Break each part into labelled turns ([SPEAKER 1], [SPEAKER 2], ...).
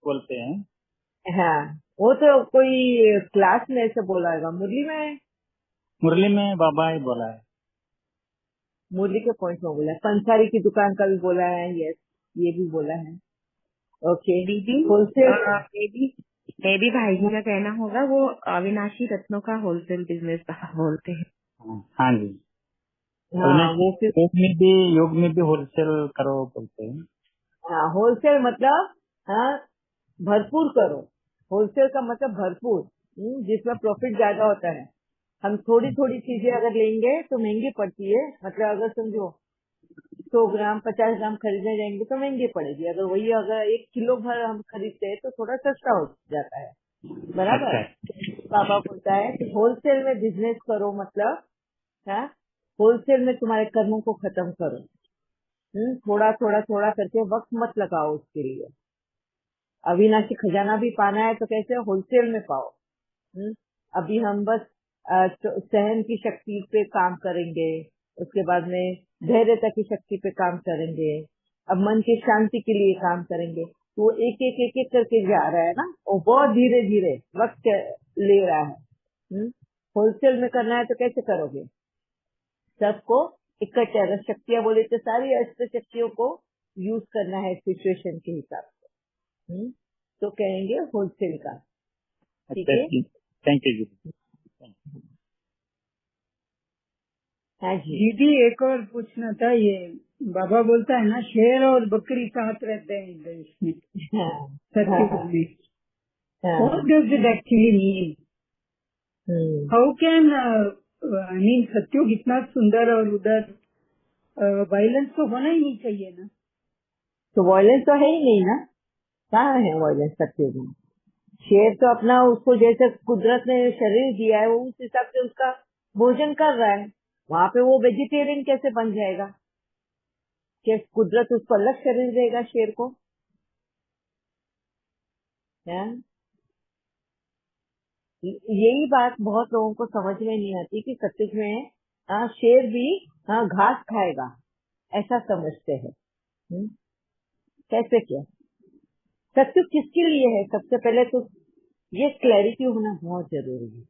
[SPEAKER 1] बोलते हैं।
[SPEAKER 2] हाँ, वो तो कोई क्लास में ऐसे बोला होगा। मुरली में,
[SPEAKER 1] मुरली में बाबा ही बोला है।
[SPEAKER 2] मुरली के पॉइंट में बोला है। पंसारी की दुकान का भी बोला है। यस, ये भी बोला है। ओके।
[SPEAKER 3] दीदी
[SPEAKER 2] होलसेल।
[SPEAKER 3] मे भी भाई जी का कहना होगा, वो अविनाशी रत्नों का होलसेल बिजनेस बोलते हैं।
[SPEAKER 1] हाँ जी,
[SPEAKER 2] हाँ,
[SPEAKER 1] अविनाश
[SPEAKER 2] वो फिर
[SPEAKER 1] योग में भी होलसेल करो बोलते हैं।
[SPEAKER 2] हाँ, होलसेल मतलब हाँ, भरपूर करो। होलसेल का मतलब भरपूर, जिसमें प्रॉफिट ज्यादा होता है। हम थोड़ी थोड़ी चीजें अगर लेंगे तो महंगी पड़ती है। मतलब अगर समझो 100 ग्राम 50 ग्राम खरीदने जाएंगे तो महंगी पड़ेगी। अगर वही अगर 1 किलो भर हम खरीदते हैं तो थोड़ा सस्ता हो जाता है। बराबर।
[SPEAKER 1] अच्छा।
[SPEAKER 2] पापा बोलता है कि होलसेल में बिजनेस करो, मतलब हाँ, होलसेल में तुम्हारे कर्मों को खत्म करो। थोड़ा थोड़ा थोड़ा करके वक्त मत लगाओ उसके लिए। अविनाशी खजाना भी पाना है तो कैसे होलसेल में पाओ। अभी हम बस सहन की शक्ति पे काम करेंगे, उसके बाद में धैर्यता की शक्ति पे काम करेंगे, अब मन की शांति के लिए काम करेंगे। तो वो एक एक एक एक करके जा रहा है ना, वो बहुत धीरे धीरे वक्त ले रहा है। होलसेल में करना है तो कैसे करोगे? सबको इकट्ठे, अगर शक्तियां बोले तो सारी अष्ट शक्तियों को यूज करना है सिचुएशन के हिसाब से। तो कहेंगे होलसेल का। ठीक
[SPEAKER 1] अच्छा
[SPEAKER 2] है।
[SPEAKER 1] जी, थैंक यू जी।
[SPEAKER 2] हाँ जी।
[SPEAKER 4] दीदी एक और पूछना था, ये बाबा बोलता है ना शेर और बकरी साथ रहते हैं देश में,
[SPEAKER 2] हाँ हाँ
[SPEAKER 4] सत्युग
[SPEAKER 2] हाँ
[SPEAKER 4] में।
[SPEAKER 2] हाँ।
[SPEAKER 4] What does it actually mean?
[SPEAKER 2] Hmm.
[SPEAKER 4] How can I mean सत्युग इतना सुंदर और उधर वायलेंस तो होना ही नहीं चाहिए ना।
[SPEAKER 2] तो वायलेंस तो है ही नहीं ना, कहाँ है वायलेंस सत्युग में? शेर तो अपना, उसको जैसे कुदरत ने शरीर दिया है वो उस हिसाब से उसका भोजन कर रहा है। वहाँ पे वो वेजिटेरियन कैसे बन जाएगा? क्या कुदरत उसको अलग शरीर देगा शेर को? है? यही बात बहुत लोगों को समझ में नहीं आती कि सत्युग में शेर भी घास खाएगा, ऐसा समझते हैं। कैसे? क्या सत्युग किसके लिए है? सबसे पहले तो ये क्लैरिटी होना बहुत जरूरी है।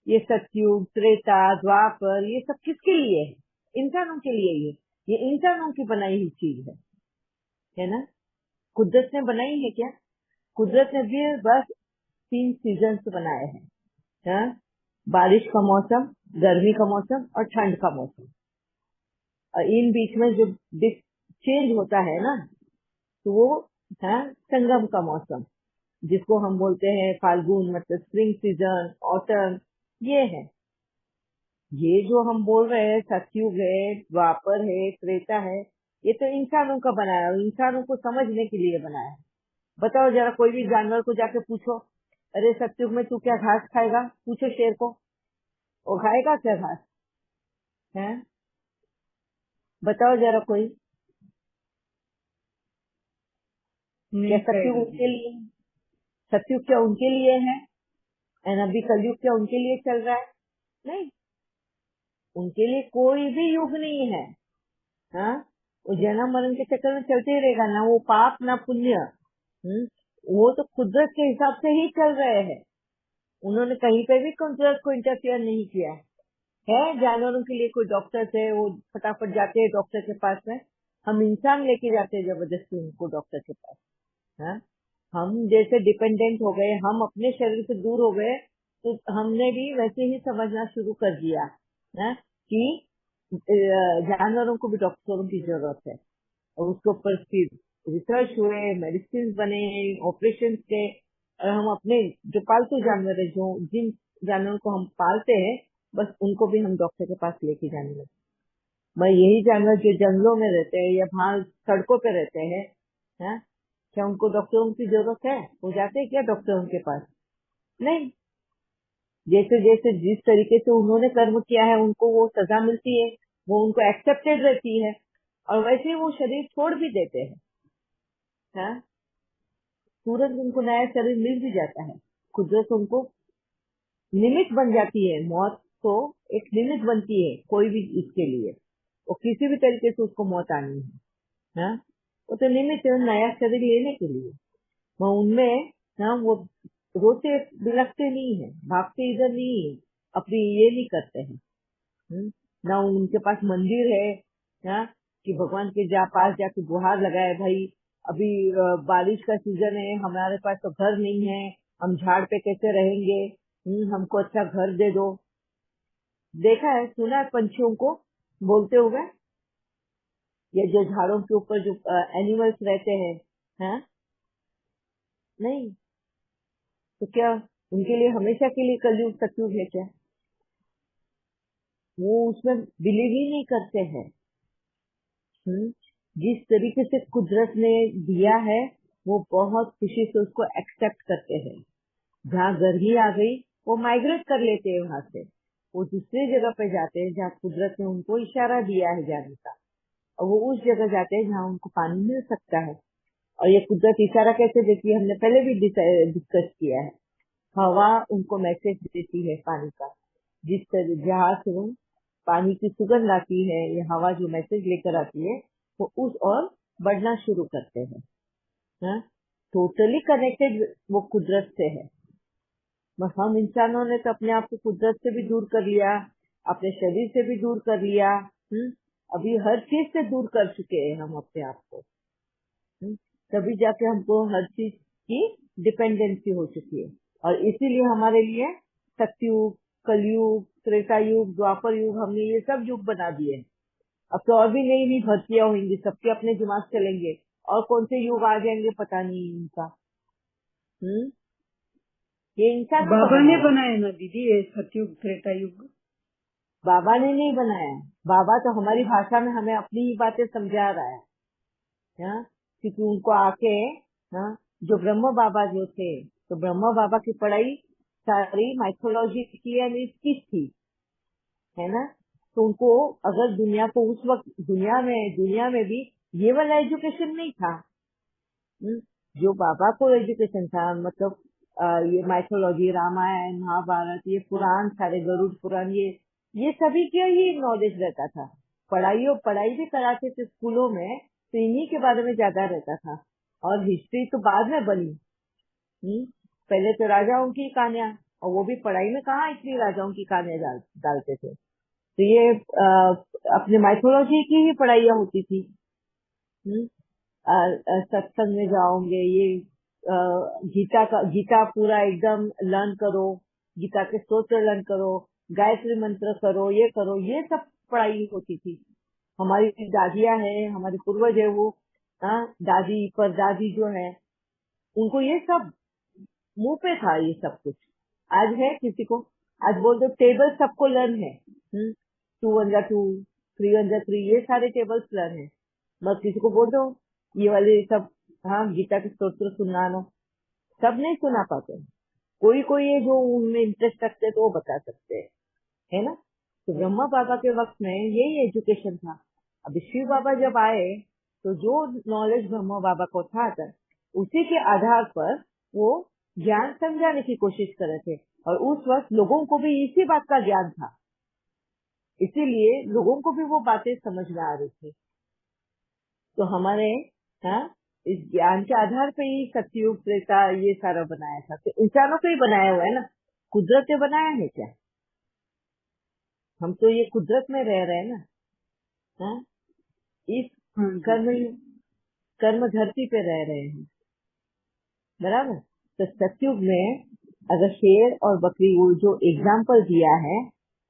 [SPEAKER 2] ये सत्युग, त्रेता, द्वापर, ये सब किसके लिए है? इंसानों के लिए। ये इंसानों की बनाई हुई चीज है ना? कुदरत ने बनाई है क्या? कुदरत ने भी बस 3 सीजन बनाए हैं। हाँ? बारिश का मौसम, गर्मी का मौसम और ठंड का मौसम। और इन बीच में जो चेंज होता है ना, तो वो है संगम का मौसम, जिसको हम बोलते हैं फाल्गुन, मतलब स्प्रिंग सीजन, ऑटम। ये है, ये जो हम बोल रहे हैं सतयुग है, द्वापर है, त्रेता है, ये तो इंसानों का बनाया है, इंसानों को समझने के लिए बनाया है। बताओ जरा, कोई भी जानवर को जाके पूछो, अरे सतयुग में तू क्या घास खाएगा? पूछो शेर को, वो खाएगा क्या घास? है? बताओ जरा कोई। क्या
[SPEAKER 4] नहीं
[SPEAKER 2] सतयुग
[SPEAKER 4] खाएगा
[SPEAKER 2] उनके
[SPEAKER 4] दीदी।
[SPEAKER 2] लिए है? सतयुग क्या उनके लिए है? एंड अभी कलयुग क्या उनके लिए चल रहा है? नहीं, उनके लिए कोई भी युग नहीं है। हाँ, वो जन्म मरण के चक्कर में चलते ही रहेगा, ना वो पाप ना पुण्य। वो तो कुदरत के हिसाब से ही चल रहे हैं। उन्होंने कहीं पे भी कुदरत को इंटरफियर नहीं किया है। जानवरों के लिए कोई डॉक्टर है, वो फटाफट जाते हैं डॉक्टर के पास में। हम इंसान लेके जाते हैं जबरदस्ती उनको डॉक्टर के पास। हाँ? हम जैसे डिपेंडेंट हो गए, हम अपने शरीर से दूर हो गए, तो हमने भी वैसे ही समझना शुरू कर दिया है कि जानवरों को भी डॉक्टरों की जरूरत है। और उसके ऊपर फिर रिसर्च हुए, मेडिसिन बने, ऑपरेशन के। और हम अपने जो पालतू जानवर है, जो जिन जानवरों को हम पालते हैं, बस उनको भी हम डॉक्टर के पास लेके जाने लगे। मैं यही जानवर जो जंगलों में रहते हैं या बाहर सड़कों पे रहते हैं, हाँ? क्या उनको डॉक्टरों की जरूरत है? वो जाते हैं क्या डॉक्टरों के पास? नहीं। जैसे जैसे जिस तरीके से उन्होंने कर्म किया है, उनको वो सजा मिलती है, वो उनको एक्सेप्टेड रहती है, और वैसे ही वो शरीर छोड़ भी देते हैं। हाँ? तुरंत उनको नया शरीर मिल भी जाता है। कुदरत उनको लिमिट बन जाती है। मौत तो एक लिमिट बनती है कोई भी इसके लिए, वो किसी भी तरीके से उसको मौत आनी है। हाँ? वो तो लिमिट है नया शरीर लेने के लिए। वो उनमें ना वो रोते बिलखते नहीं है, भागते इधर नहीं है, अपनी ये नहीं करते हैं। ना उनके पास मंदिर है ना कि भगवान के पास जाके गुहार लगाए, भाई अभी बारिश का सीजन है, हमारे पास तो घर नहीं है, हम झाड़ पे कैसे रहेंगे, हमको अच्छा घर दे दो। देखा है, सुना है पंछियों को बोलते हुए, या जो झाड़ों के ऊपर जो एनिमल्स रहते हैं, हाँ? नहीं, तो क्या उनके लिए हमेशा के लिए कलयुग सतयुग है क्या? वो उसमें बिलीव ही नहीं करते हैं। जिस तरीके से कुदरत ने दिया है वो बहुत खुशी से उसको एक्सेप्ट करते हैं। जहाँ गर्मी आ गई वो माइग्रेट कर लेते हैं, वहां से वो दूसरी जगह पे जाते हैं जहाँ कुदरत ने उनको इशारा दिया है जाने का, और वो उस जगह जाते हैं जहाँ उनको पानी मिल सकता है। और ये कुदरत इशारा कैसे देती है, हमने पहले भी डिस्कस किया है। हवा उनको मैसेज देती है पानी का, जिस तरह जहाँ से वो पानी की सुगंध आती है, ये हवा जो मैसेज लेकर आती है वो उस और बढ़ना शुरू करते हैं। टोटली कनेक्टेड वो कुदरत से है। बस हम इंसानों ने तो अपने आप को कुदरत से भी दूर कर लिया, अपने शरीर से भी दूर कर लिया। अभी हर चीज से दूर कर चुके हैं हम अपने आप को। तभी जाके हमको हर चीज की डिपेंडेंसी हो चुकी है, और इसीलिए हमारे लिए सतयुग, कलयुग, त्रेता युग, द्वापर युग, हमने ये सब युग बना दिए। अब तो और भी नई नई भर्तियां होंगी, सबके अपने दिमाग चलेंगे, और कौन से युग आ जाएंगे पता नहीं इनका। ये इंसानों का
[SPEAKER 4] बाबा ने
[SPEAKER 2] बनाया,
[SPEAKER 4] बनाया ना दीदी ये सतयुग त्रेता युग।
[SPEAKER 2] बाबा ने नहीं बनाया। बाबा तो हमारी भाषा में हमें अपनी ही बातें समझा रहा है, हाँ? क्योंकि उनको आके, हाँ, जो ब्रह्म बाबा जो थे, तो ब्रह्म बाबा की पढ़ाई सारी माइथोलॉजी की यानी इसकी थी, है ना? तो उनको अगर दुनिया को उस वक्त दुनिया में भी ये वाला एजुकेशन नहीं था। जो बाबा को एजुकेशन था, मतलब ये माइथोलॉजी, रामायण, महाभारत, ये पुराण सारे, गरुड़ पुराण, ये सभी के ही नॉलेज रहता था। पढ़ाई भी कराते थे स्कूलों में, तो इन्हीं के बारे में ज्यादा रहता था। और हिस्ट्री तो बाद में बनी। पहले तो राजाओं की कहानियां, और वो भी पढ़ाई में कहाँ इतनी राजाओं की कहानियां डालते थे। तो ये अपने माइथोलॉजी की ही पढ़ाइयाँ होती थी। सत्संग में जाओगे, ये गीता पूरा एकदम लर्न करो, गीता के स्तोत्र लर्न करो, गायत्री मंत्र करो, ये सब पढ़ाई होती थी। हमारी दादियां हैं, हमारे पूर्वज है, वो दादी परदादी जो है, उनको ये सब मुंह पे था ये सब कुछ। आज है किसी को, आज बोल दो टेबल सबको लर्न है, 2 1 2 3 1 3, ये सारे टेबल्स लर्न है। बस किसी को बोल दो ये वाले सब, हाँ, गीता के स्तोत्र सुना लो, सब नहीं सुना पाते। कोई कोई है जो उनमें इंटरेस्ट रखते तो वो बता सकते हैं, है ना? तो ब्रह्मा बाबा के वक्त में यही एजुकेशन था। अब शिव बाबा जब आए तो जो नॉलेज ब्रह्मा बाबा को था उसी के आधार पर वो ज्ञान समझाने की कोशिश कर रहे थे, और उस वक्त लोगों को भी इसी बात का ज्ञान था, इसीलिए लोगों को भी वो बातें समझ में आ रही थी। तो हमारे, हाँ, इस ज्ञान के आधार पे ही सतयुग त्रेता ये सारा बनाया था। तो इंसानों को ही बनाया हुआ है ना, कुदरत ने बनाया है क्या? हम तो ये कुदरत में रह रहे हैं ना, हाँ? इस
[SPEAKER 4] हाँ जी।
[SPEAKER 2] कर्म धरती पे रह रहे हैं, बराबर। तो सतयुग में अगर शेर और बकरी, वो जो एग्जाम्पल दिया है,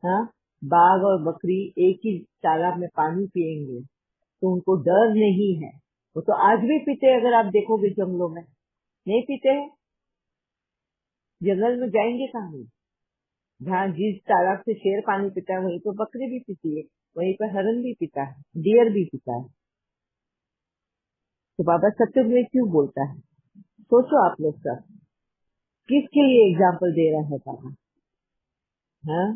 [SPEAKER 2] हाँ, बाघ और बकरी एक ही तालाब में पानी पिएंगे तो उनको डर नहीं है। वो तो आज भी पीते हैं, अगर आप देखोगे जंगलों में नहीं पीते हैं। जंगल में जाएंगे कहाँ नहीं? जहाँ जिस तालाब से शेर पानी पीता है वहीं तो बकरी भी पीती है, वहीं पर हरण भी पीता है, डियर भी पीता है। तो बाबा सतयुग में क्यों बोलता है? सोचो आप लोग सब, किसके लिए एग्जाम्पल दे रहा है बाबा? हाँ,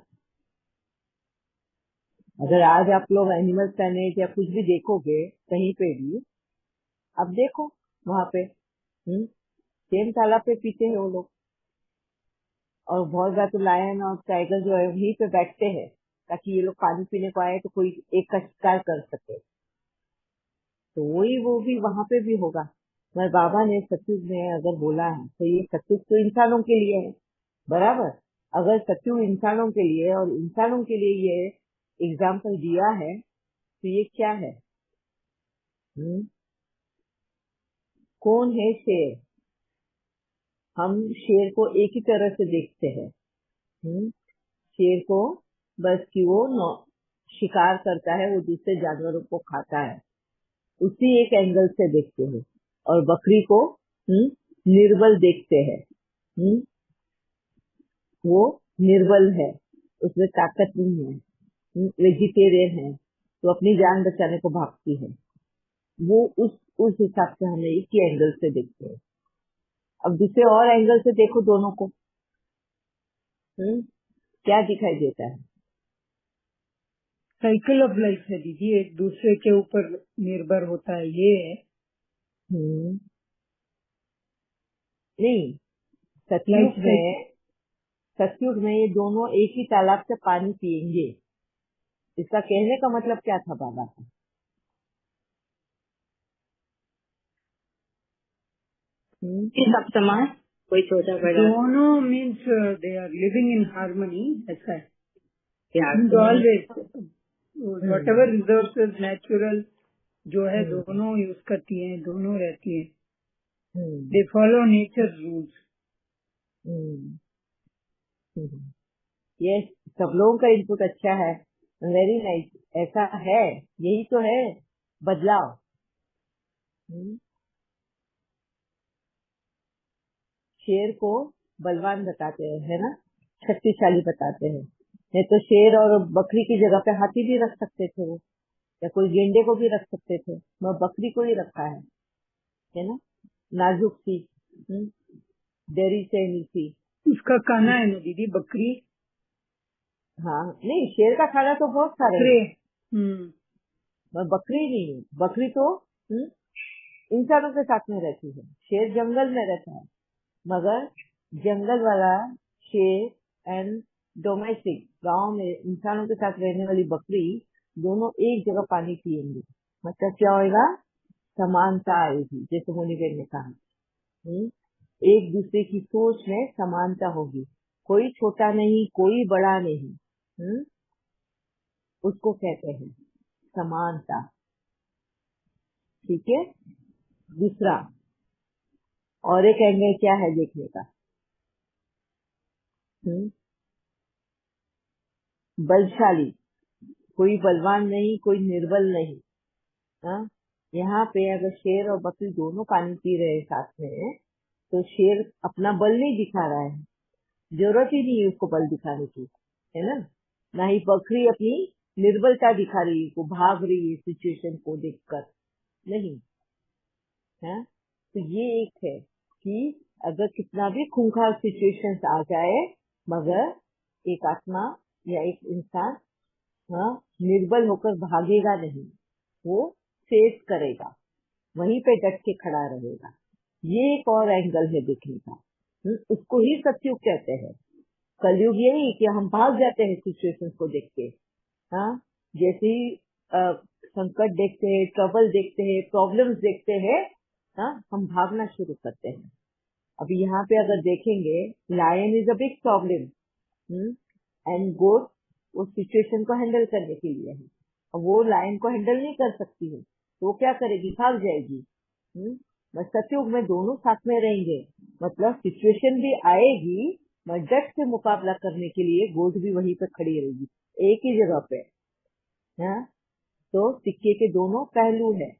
[SPEAKER 2] अगर आज आप लोग एनिमल प्लेनेट या कुछ भी देखोगे कहीं पे भी, अब देखो वहां पे सेम तालाब पे पीते हैं वो लोग। और बहुत बार तो लायन और टाइगर जो है वहीं पे बैठते हैं ताकि ये लोग पानी पीने को आए तो कोई एक का शिकार कर सके। तो वही वो भी वहां पे भी होगा। मगर बाबा ने सतयुग में अगर बोला है तो ये सतयुग तो इंसानों के लिए है, बराबर। अगर सतयुग इंसानों के लिए और इंसानों के लिए ये एग्जाम्पल दिया है तो ये क्या है? कौन है शेर? हम शेर को एक ही तरह से देखते हैं। शेर को बस कि वो शिकार करता है, वो दूसरे जानवरों को खाता है, उसी एक एंगल से देखते हैं। और बकरी को निर्बल देखते हैं। वो निर्बल है, उसमें ताकत नहीं है, वेजिटेरियन है, तो अपनी जान बचाने को भागती है। वो उस हिसाब से हमें एक ही एंगल से देखते हैं। अब दूसरे और एंगल से देखो दोनों को, क्या दिखाई देता है?
[SPEAKER 4] साइकिल ऑफ लाइफ है दीदी, एक दूसरे के ऊपर निर्भर होता है, ये है।
[SPEAKER 2] नहीं, सतयुग में ये दोनों एक ही तालाब से पानी पिएंगे। इसका कहने का मतलब क्या था बाबा का?
[SPEAKER 3] सब समान, कोई छोटा बड़ा
[SPEAKER 4] दोनों means they are living in harmony, ऐसा है। Always whatever resources natural जो है दोनों यूज करती हैं, दोनों रहती हैं। They follow nature rules.
[SPEAKER 2] ये सब लोगों का इनपुट अच्छा है, वेरी नाइस। ऐसा है, यही तो है बदलाव। शेर को बलवान बताते हैं, है ना, शक्तिशाली बताते हैं। नहीं तो शेर और बकरी की जगह पे हाथी भी रख सकते थे वो, या कोई गेंडे को भी रख सकते थे। मैं बकरी को ही रखा है ना, नाजुक सी, डेरी से सी।
[SPEAKER 4] उसका खाना है ना दीदी बकरी।
[SPEAKER 2] हाँ, नहीं, शेर का खाना तो बहुत सारे है। मैं बकरी नहीं हूँ, बकरी तो इंसानों के साथ में रहती है, शेर जंगल में रहता है। मगर जंगल वाला शेर एंड डोमेस्टिक गांव में इंसानों के साथ रहने वाली बकरी दोनों एक जगह पानी पिएंगे। मतलब क्या होगा? समानता आएगी, जैसे मोनिबेन ने कहा। एक दूसरे की सोच में समानता होगी, कोई छोटा नहीं, कोई बड़ा नहीं। उसको कहते हैं समानता। ठीक है। दूसरा और एक एंगल क्या है देखने का? बलशाली, कोई बलवान नहीं, कोई निर्बल नहीं। हाँ, यहाँ पे अगर शेर और बकरी दोनों पानी पी रहे हैं साथ में, तो शेर अपना बल नहीं दिखा रहा है, जरूरत ही नहीं है उसको बल दिखाने की, है ना। ना ही बकरी अपनी निर्बलता दिखा रही है, वो भाग रही है सिचुएशन को देखकर, नहीं है। तो ये एक है कि अगर कितना भी खूंखार सिचुएशन आ जाए, मगर एक आत्मा या एक इंसान निर्बल होकर भागेगा नहीं, वो फेस करेगा, वहीं पे डट के खड़ा रहेगा। ये एक और एंगल है देखने का। उसको ही सतयुग कहते हैं। कलयुग यही कि हम भाग जाते हैं सिचुएशंस को देख के। हाँ, जैसे ही संकट देखते हैं, ट्रबल देखते हैं, प्रॉब्लम्स देखते हैं, हम भागना शुरू करते हैं। अभी यहाँ पे अगर देखेंगे, lion is a big problem and goat उस सिचुएशन को हैंडल करने के लिए है। और वो लायन को हैंडल नहीं कर सकती है, तो वो क्या करेगी? भाग जाएगी। बस सतयुग में दोनों साथ में रहेंगे, मतलब सिचुएशन भी आएगी, मैं डट से मुकाबला करने के लिए गोट भी वहीं पे खड़ी रहेगी, एक ही जगह पे। तो सिक्के के दोनों पहलू है,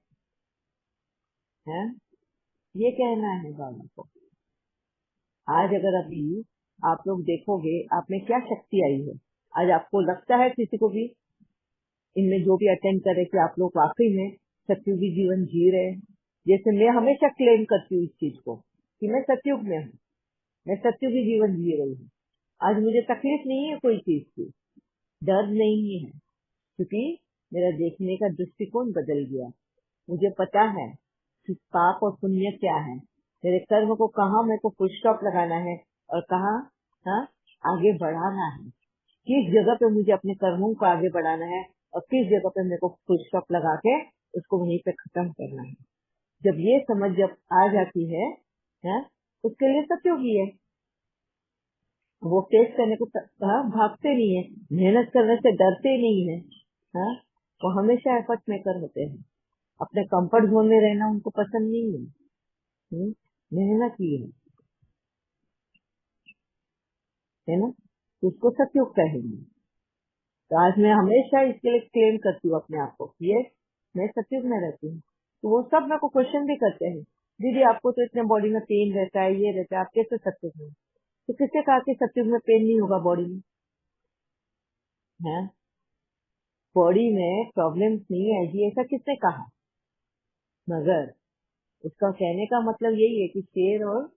[SPEAKER 2] ये कहना है बाबा को। आज अगर अभी आप लोग देखोगे, आप में क्या शक्ति आई है। आज आपको लगता है किसी को भी, इनमें जो भी अटेंड करे, कि आप लोग वाकई में सतयुगी जीवन जी रहे हैं। जैसे मैं हमेशा क्लेम करती हूँ इस चीज को कि मैं सतयुग में हूँ, मैं सतयुगी जीवन जी रही हूँ। आज मुझे तकलीफ नहीं है कोई चीज की, दर्द नहीं है, क्योंकि मेरा देखने का दृष्टिकोण बदल गया। मुझे पता है कि पाप और पुण्य क्या है, मेरे कर्म को कहाँ मेरे को फुल स्टॉप लगाना है और कहाँ आगे बढ़ाना है, किस जगह पे मुझे अपने कर्मों को आगे बढ़ाना है और किस जगह पे मेरे को फुल स्टॉप लगा के उसको वहीं पे खत्म करना है। जब ये समझ जब आ जाती है, उसके लिए सत्योगी है। वो टेस्ट करने को भागते नहीं है, मेहनत करने से डरते नहीं है। हाँ, वो हमेशा एफर्ट मेकर होते हैं। अपने कंफर्ट जोन में रहना उनको पसंद नहीं है। मेहनत ही है ना, तो उसको सत्युग कहेंगे। तो आज मैं हमेशा इसके लिए क्लेम करती हूँ अपने आप को, ये मैं सत्युग में रहती हूँ। तो वो सब मेरे को क्वेश्चन भी करते हैं, दीदी आपको तो इतने बॉडी में पेन रहता है, ये रहता है, आप कैसे सत्युग में? तो किसने कहा कि सत्युग में पेन नहीं होगा बॉडी में? है बॉडी में प्रॉब्लम्स नहीं आएगी ऐसा किसने कहा? मगर उसका कहने का मतलब यही है कि शेर और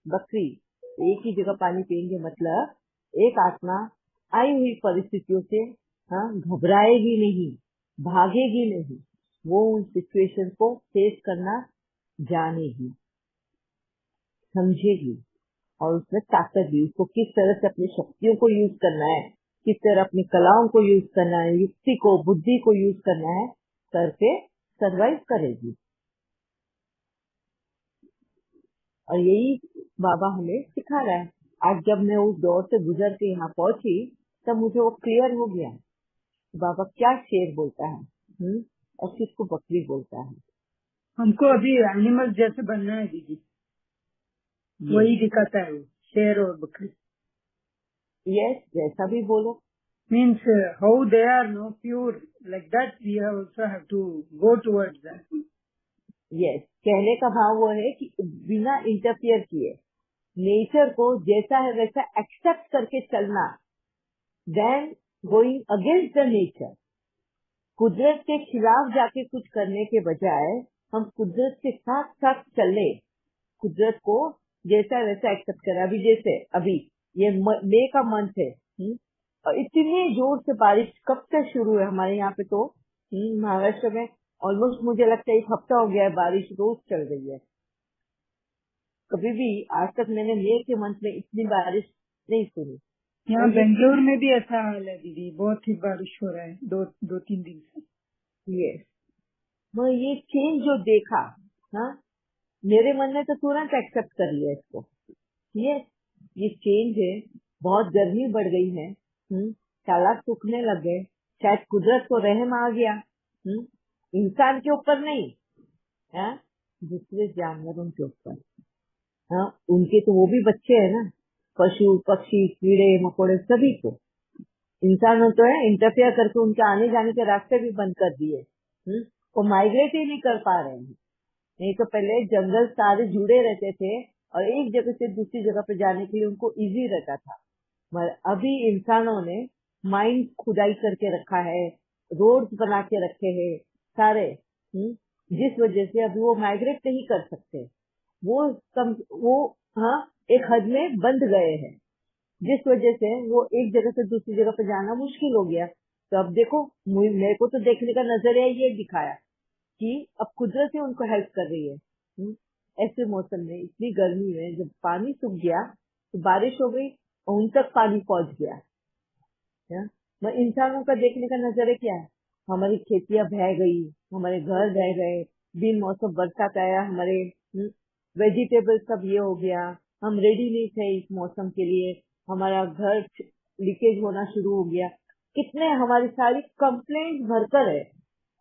[SPEAKER 2] बकरी एक ही जगह पानी पियेंगे, मतलब एक आत्मा आई हुई परिस्थितियों से घबराएगी नहीं, भागेगी नहीं, वो उन सिचुएशन को फेस करना जानेगी, समझेगी, और उसमें ताकत भी, उसको किस तरह से अपनी शक्तियों को यूज करना है, किस तरह अपनी कलाओं को यूज करना है, युक्ति को, बुद्धि को यूज करना है, करके सरवाइव करेगी। और यही बाबा हमें सिखा रहा है। आज जब मैं उस दौर से गुजर के यहाँ पहुंची, तब मुझे वो क्लियर हो गया बाबा क्या शेर बोलता है और किसको बकरी बोलता है।
[SPEAKER 4] हमको अभी एनिमल जैसे बनना है दीदी, वही दिखाता है वो शेर और बकरी।
[SPEAKER 2] यस, वैसा भी बोलो।
[SPEAKER 4] Means how they are no pure like that, we also have to go towards that.
[SPEAKER 2] Yes, कहने का भाव वो है कि बिना इंटरफियर किए नेचर को जैसा है वैसा एक्सेप्ट करके चलना, then going against the nature. कुदरत के खिलाफ जाके कुछ करने के बजाय हम कुदरत के साथ साथ चले, कुदरत को जैसा वैसा एक्सेप्ट करें। अभी जैसे अभी ये मई का मंथ है, और इतनी जोर से बारिश कब से शुरू है हमारे यहाँ पे, तो महाराष्ट्र में ऑलमोस्ट मुझे लगता है 1 हफ्ता हो गया है, बारिश रोज चल रही है। कभी भी आज तक मैंने मई के मंथ में इतनी बारिश नहीं सुनी।
[SPEAKER 4] यहाँ बेंगलुरु में भी ऐसा हाल है दीदी, बहुत ही बारिश हो रहा है 2-3 दिन से।
[SPEAKER 2] यस, मैं ये चेंज जो देखा, मेरे मन ने तो तुरंत एक्सेप्ट कर लिया इसको। यस, ये चेंज है, बहुत गर्मी बढ़ गई है, तालाब सूखने लग गए, शायद कुदरत को रहम आ गया, इंसान के ऊपर नहीं, दूसरे जानवरों के ऊपर। उनके तो वो भी बच्चे हैं ना, पशु पक्षी कीड़े मकोड़े सभी को। इंसानों तो है इंटरफेयर करके उनके आने जाने के रास्ते भी बंद कर दिए, वो माइग्रेट ही नहीं कर पा रहे हैं। नहीं तो पहले जंगल सारे जुड़े रहते थे और एक जगह से दूसरी जगह पे जाने के लिए उनको इजी रहता था। मगर अभी इंसानों ने माइंड खुदाई करके रखा है, रोड्स बना के रखे हैं सारे, जिस वजह से अभी वो माइग्रेट नहीं कर सकते। वो एक हद में बंध गए हैं, जिस वजह से वो एक जगह से दूसरी जगह पे जाना मुश्किल हो गया। तो अब देखो, मेरे को तो देखने का नजरिया ये दिखाया कि अब कुदरत ही उनको हेल्प कर रही है। ऐसे मौसम में, इतनी गर्मी में जब पानी सूख गया तो बारिश हो गई और उन तक पानी पहुंच गया। मैं इंसानों का देखने का नजरिया क्या है, हमारी खेतियां बह गई, हमारे घर बह गए, बिन मौसम बरसात आया, हमारे वेजिटेबल सब ये हो गया, हम रेडी नहीं थे इस मौसम के लिए, हमारा घर लीकेज होना शुरू हो गया। कितने हमारी सारी कंप्लेंट भरकर है,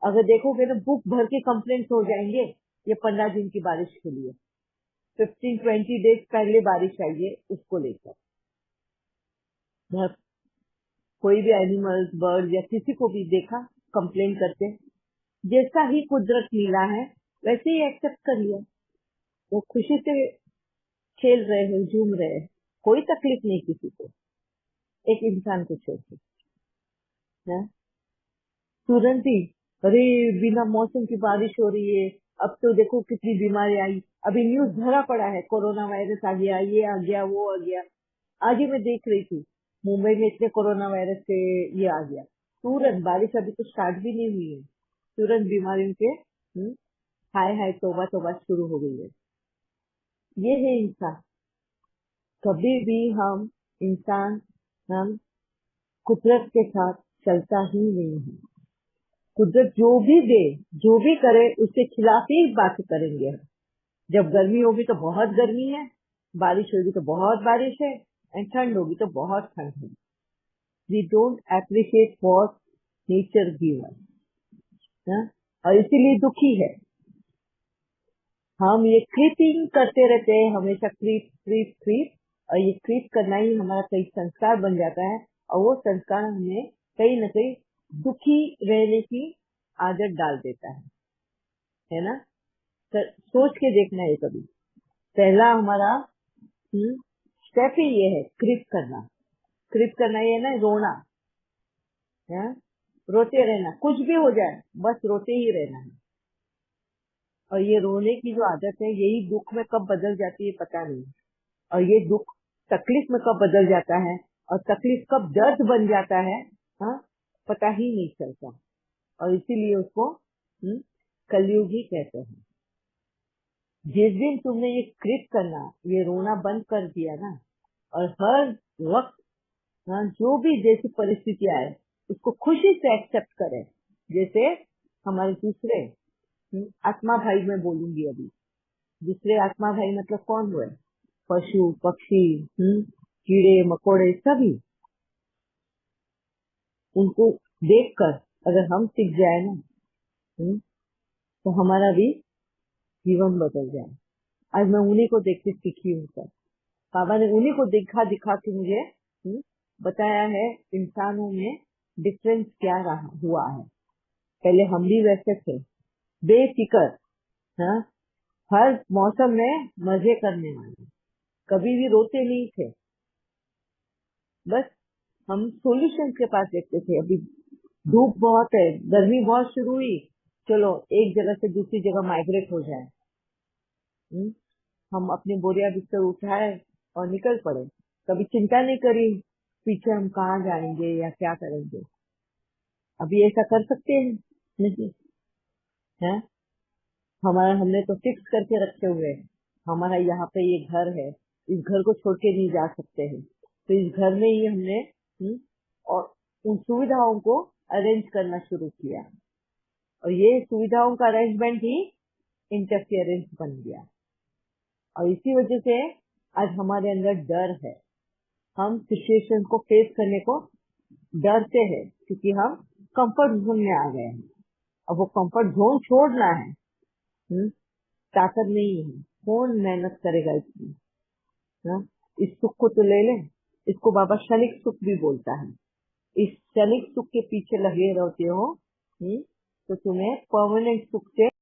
[SPEAKER 2] अगर देखोगे ना बुक भर के कंप्लेंट हो जाएंगे ये 15 दिन की बारिश के लिए। 15-20 डेज पहले बारिश आई है उसको लेकर। कोई भी एनिमल्स बर्ड या किसी को भी देखा कंप्लेन करते, जैसा ही कुदरत मिला है वैसे ही एक्सेप्ट कर लिया। वो खुशी से खेल रहे हैं, झूम रहे हैं, कोई तकलीफ नहीं किसी को, एक इंसान को छोड़ के। तुरंत ही अरे बिना मौसम की बारिश हो रही है, अब तो देखो कितनी बीमारी आई। अभी न्यूज भरा पड़ा है, कोरोना वायरस आ गया, ये आ गया, वो आ गया। आज ही मैं देख रही थी मुंबई में इतने कोरोना वायरस से ये आ गया। तुरंत बारिश अभी तो स्टार्ट भी नहीं हुई है, तुरंत बीमारियों के हाय हाय तौबा तौबा शुरू हो गई है। ये है इंसान। कभी भी हम कुदरत के साथ चलता ही नहीं है। कुदरत जो भी दे, जो भी करे, उसके खिलाफ ही बात करेंगे हम। जब गर्मी होगी तो बहुत गर्मी है, बारिश होगी तो बहुत बारिश है, एंड ठंड होगी तो बहुत ठंड है। We don't appreciate what nature give us, और इसीलिए दुखी है। हम ये क्रीपिंग करते रहते हैं हमेशा, क्रीप क्रीप क्रीप, और ये क्रीप करना ही हमारा कई संस्कार बन जाता है, और वो संस्कार हमें कहीं न कहीं दुखी रहने की आदत डाल देता है ना। सोच के देखना है कभी। पहला हमारा स्टेप ही ये है क्रीप करना। क्रीप करना ये है ना, रोना है, रोते रहना, कुछ भी हो जाए बस रोते ही रहना है। और ये रोने की जो आदत है, यही दुख में कब बदल जाती है पता नहीं, और ये दुख तकलीफ में कब बदल जाता है, और तकलीफ कब दर्द बन जाता है, पता ही नहीं चलता। और इसीलिए उसको कलयुगी कहते हैं। जिस दिन तुमने ये क्रिप करना, ये रोना बंद कर दिया ना, और हर वक्त जो भी जैसी परिस्थिति आए उसको खुशी से एक्सेप्ट करें। जैसे हमारे दूसरे आत्मा भाई मैं बोलूंगी अभी, दूसरे आत्मा भाई मतलब कौन हुए? पशु पक्षी, कीड़े मकोड़े, सभी। उनको देखकर अगर हम सीख जाए ना, तो हमारा भी जीवन बदल जाए। आज मैं उन्हीं को देख के सीखी हूँ सर। बाबा ने उन्हीं को दिखा दिखा के मुझे बताया है इंसानों में डिफरेंस क्या रहा हुआ है। पहले हम भी वैसे थे, बेफिक्र, हर मौसम में मजे करने वाले, कभी भी रोते नहीं थे। बस हम सॉल्यूशन के पास देखते थे। अभी धूप बहुत है, गर्मी बहुत शुरू हुई, चलो एक जगह से दूसरी जगह माइग्रेट हो जाए। हम अपने बोरिया बिस्तर उठाए और निकल पड़े, कभी चिंता नहीं करी पीछे हम कहाँ जाएंगे या क्या करेंगे। अभी ऐसा कर सकते हैं? नहीं है। हमने तो फिक्स करके रखे हुए हैं, हमारा यहाँ पे ये घर है, इस घर को छोड़ के नहीं जा सकते हैं, तो इस घर में ही हमने और उन सुविधाओं को अरेंज करना शुरू किया, और ये सुविधाओं का अरेंजमेंट ही इंटरफियरेंस बन गया। और इसी वजह से आज हमारे अंदर डर है, हम सिचुएशन को फेस करने को डरते हैं, क्योंकि हम कंफर्ट जोन में आ गए हैं। अब वो कंफर्ट जोन छोड़ना है, ताकत नहीं है, कौन मेहनत करेगा इसमें? इस सुख को तो ले ले, इसको बाबा क्षणिक सुख भी बोलता है। इस क्षणिक सुख के पीछे लगे रहते हो तो तुम्हें परमानेंट सुख से